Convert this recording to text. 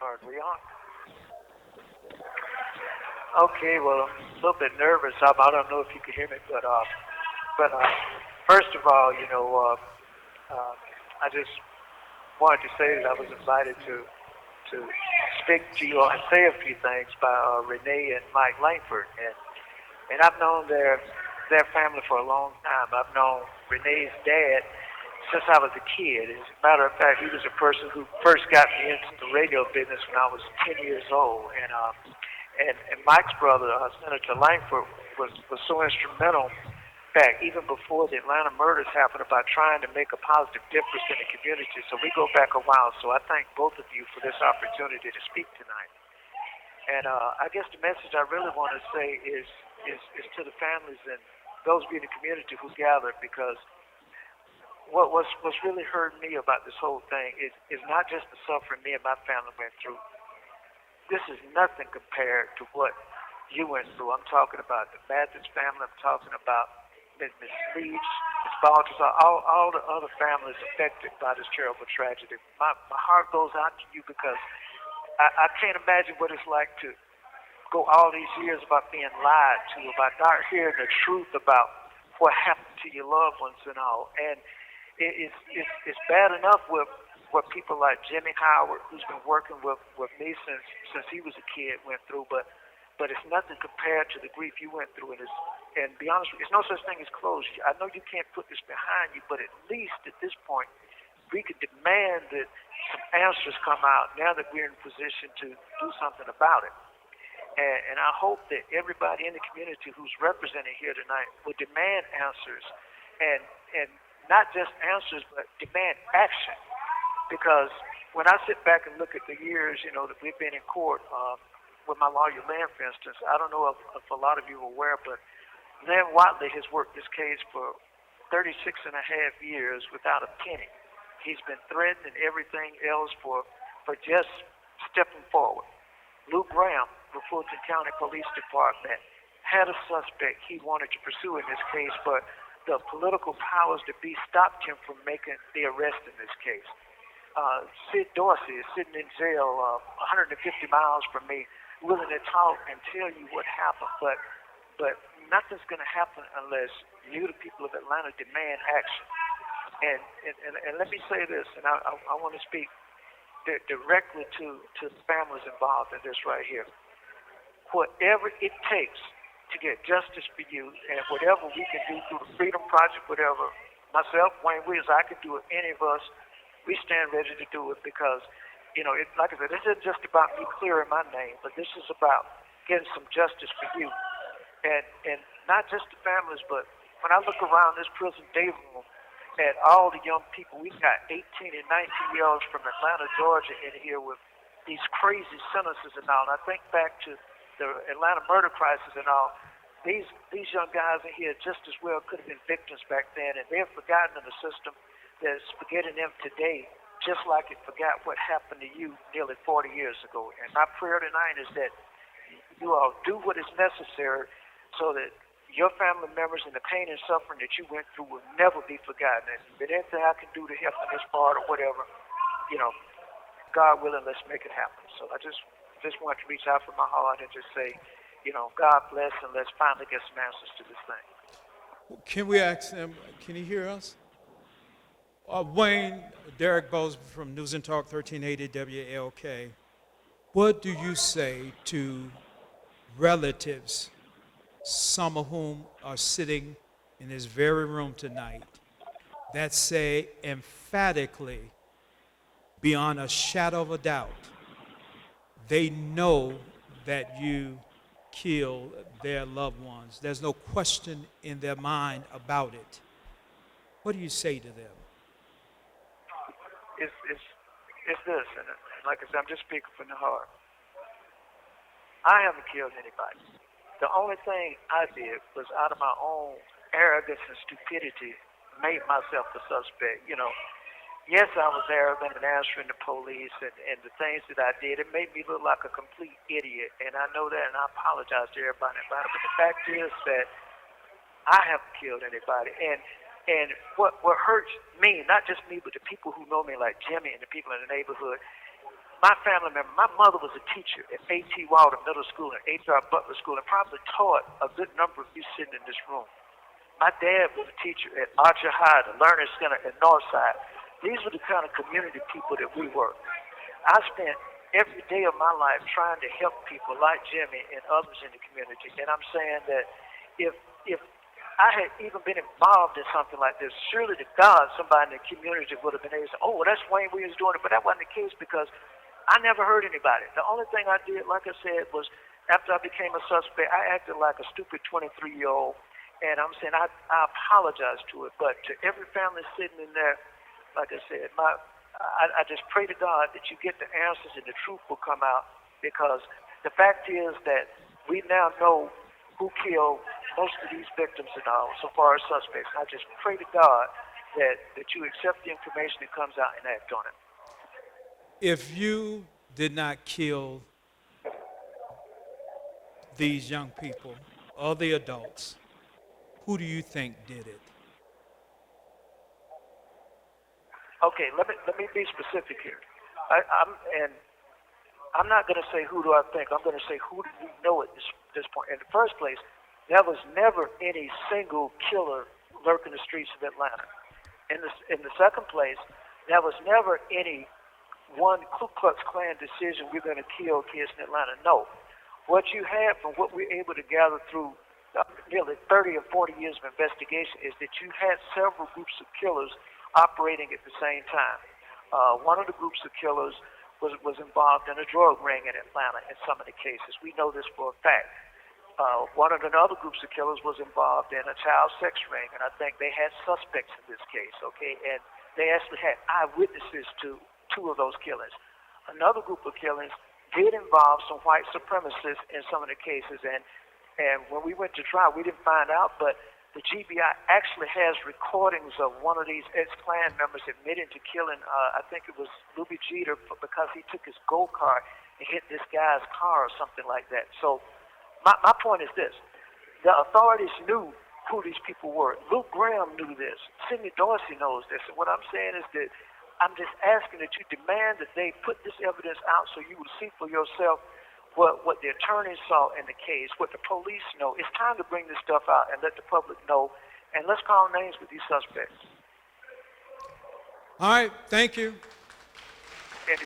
Are we on? Okay, well, I'm a little bit nervous. I don't know if you can hear me, but first of all, I just wanted to say that I was invited to speak to you and say a few things by Renee and Mike Langford, and I've known their family for a long time. I've known Renee's dad since I was a kid. As a matter of fact, he was the person who first got me into the radio business when I was 10 years old, and Mike's brother, Senator Langford, was so instrumental back even before the Atlanta murders happened about trying to make a positive difference in the community. So we go back a while. So I thank both of you for this opportunity to speak tonight. And I guess the message I really want to say is to the families and those of you in the community who gathered, because what's really hurt me about this whole thing is not just the suffering me and my family went through. This is nothing compared to what you went through. I'm talking about the Mathis family. I'm talking about Miss Leach, Miss Baltus, all the other families affected by this terrible tragedy. My heart goes out to you because I can't imagine what it's like to go all these years about being lied to, about not hearing the truth about what happened to your loved ones and all. And it's bad enough with what people like Jimmy Howard, who's been working with me since he was a kid, went through, but it's nothing compared to the grief you went through. And be honest with you, there's no such thing as closure. I know you can't put this behind you, but at least at this point, we could demand that some answers come out now that we're in a position to do something about it. And I hope that everybody in the community who's represented here tonight will demand answers, and not just answers, but demand action. Because when I sit back and look at the years, that we've been in court with my lawyer Lynn, for instance, I don't know if a lot of you are aware, but Lynn Watley has worked this case for 36 and a half years without a penny. He's been threatened and everything else for just stepping forward. Luke Graham, the Fulton County Police Department, had a suspect he wanted to pursue in this case, but the political powers that be stopped him from making the arrest in this case. Sid Dorsey is sitting in jail 150 miles from me, willing to talk and tell you what happened, but nothing's going to happen unless you, the people of Atlanta, demand action. And let me say this, and I want to speak directly to the families involved in this right here. Whatever it takes to get justice for you, and whatever we can do through the Freedom Project, whatever, myself, Wayne Williams, I can do it, any of us, we stand ready to do it because, like I said, this isn't just about me clearing my name, but this is about getting some justice for you. And not just the families, but when I look around this prison day room at all the young people, we've got 18 and 19-year-olds from Atlanta, Georgia in here with these crazy sentences and all. And I think back to the Atlanta murder crisis and all. These young guys in here just as well could have been victims back then, and they're forgotten in the system that's forgetting them today, just like it forgot what happened to you nearly 40 years ago. And my prayer tonight is that you all do what is necessary so that your family members and the pain and suffering that you went through will never be forgotten. And if there's anything I can do to help in this part or whatever, God willing, let's make it happen. So I just want to reach out from my heart and just say, God bless, and let's finally get some answers to this thing. Can we ask him, can he hear us? Wayne, Derek Bowes from News and Talk 1380 WLK. What do you say to relatives, some of whom are sitting in this very room tonight, that say emphatically, beyond a shadow of a doubt, they know that you killed their loved ones? There's no question in their mind about it. What do you say to them? It's this, and like I said, I'm just speaking from the heart. I haven't killed anybody. The only thing I did was out of my own arrogance and stupidity, made myself the suspect. Yes, I was arrogant and answering the police and the things that I did. It made me look like a complete idiot, and I know that, and I apologize to everybody about it. But the fact is that I haven't killed anybody, and what hurts me, not just me, but the people who know me, like Jimmy and the people in the neighborhood, my family member, my mother was a teacher at A.T. Wilder Middle School and H.R. Butler School and probably taught a good number of you sitting in this room. My dad was a teacher at Archer High, the Learning Center at Northside. These were the kind of community people that we were. I spent every day of my life trying to help people like Jimmy and others in the community. And I'm saying that if I had even been involved in something like this, surely to God, somebody in the community would have been able to say, oh, well, that's Wayne Williams doing it. But that wasn't the case because I never heard anybody. The only thing I did, like I said, was after I became a suspect, I acted like a stupid 23-year-old. And I'm saying I apologize to it. But to every family sitting in there, like I said, I just pray to God that you get the answers and the truth will come out, because the fact is that we now know who killed most of these victims and all, so far as suspects. I just pray to God that you accept the information that comes out and act on it. If you did not kill these young people or the adults, who do you think did it? Okay, let me be specific here. I'm not going to say who do I think. I'm going to say who do we know at this point. In the first place, there was never any single killer lurking the streets of Atlanta. In the second place, there was never any one Ku Klux Klan decision, we're going to kill kids in Atlanta. No. What you had from what we're able to gather through nearly 30 or 40 years of investigation is that you had several groups of killers operating at the same time. One of the groups of killers was involved in a drug ring in Atlanta in some of the cases. We know this for a fact. One of the other groups of killers was involved in a child sex ring, and I think they had suspects in this case, okay? And they actually had eyewitnesses to two of those killings. Another group of killings did involve some white supremacists in some of the cases, and when we went to trial, we didn't find out, but the GBI actually has recordings of one of these ex-Klan members admitting to killing, I think it was Ruby Jeter, because he took his go-kart and hit this guy's car or something like that. So my point is this. The authorities knew who these people were. Luke Graham knew this. Sidney Dorsey knows this. And what I'm saying is that I'm just asking that you demand that they put this evidence out so you will see for yourself what the attorneys saw in the case, what the police know. It's time to bring this stuff out and let the public know, and let's call names with these suspects. All right, thank you.